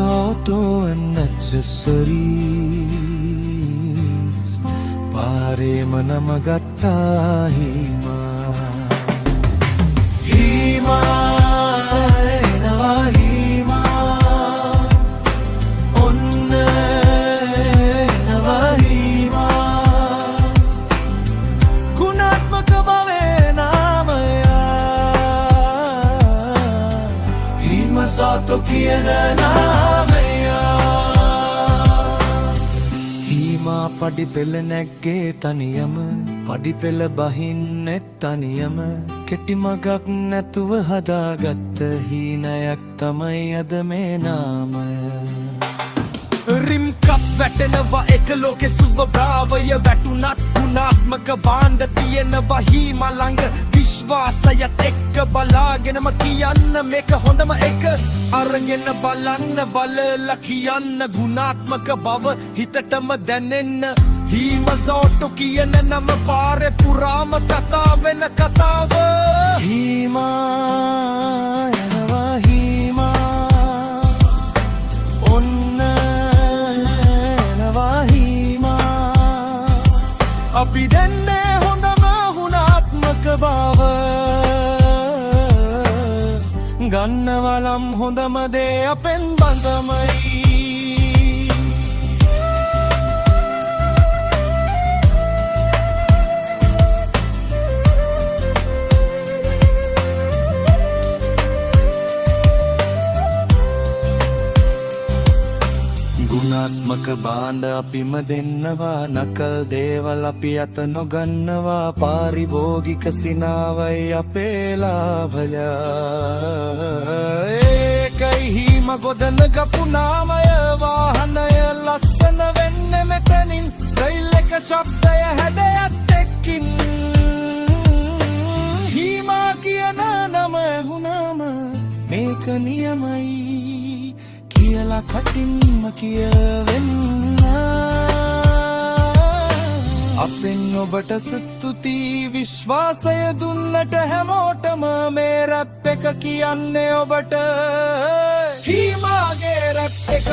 auto and accessories පාරේම නමගත්තා හිමා එනවා හිමා ඔන්න එනවා හිමා ගුණාත්මක බවේ නාමයා හිමසාතෝ කියන පඩි පෙළ නැග්ගේ තනියම පඩි පෙළ බහින්නෙත් තනියම කෙටි මගක් නැතුව හදාගත්ත හීනයක් තමයි අද මේ නාමය රිම් කප් වැටෙනවා එක ලෝකෙ සුවභාවය වැටුනත් ගුණාත්මක බාණ්ඩ තියෙනවා හීම ළඟ විශ්වාසයත් එක්ක බලාගෙනම කියන්න මේක හොඳම එක අරගෙන බලන්න බලලා කියන්න ගුණාත්මක බව හිතටම දැනෙන්න හීම සෝටෝ කියන නම පාරේ පුරාම කතා වෙන කතාව හීමා යනවා හීමා ඔන්න එනවා හීමා අපි දෙන්නේ හොඳම ගුණාත්මක බව ගන්නවලම් හොඳම දේ අපෙන් බඳමයි ගුණාත්මක බාණ්ඩ අපිම දෙන්නවා නකල් දේවල් අපි අත නොගන්නවා පාරිභෝගික සිනාවයි අපේ ලාභය ඒකයි හීම ගොඩනගපු නාමය වාහනය ලස්සන වෙන්න මෙතනින් ස්ටයිල් එක ශබ්දය හැඩයත් එක්කින් හීමා කියන නම ඇහුනම මේක නියමයි කියලා කටින්ම කියවෙන්න අපෙන් ඔබට ස්තුතියි විශ්වාසය දුන්නට හැමෝටම මේ රැප් එක කියන්නේ ඔබට හීමාගේ රැප් එක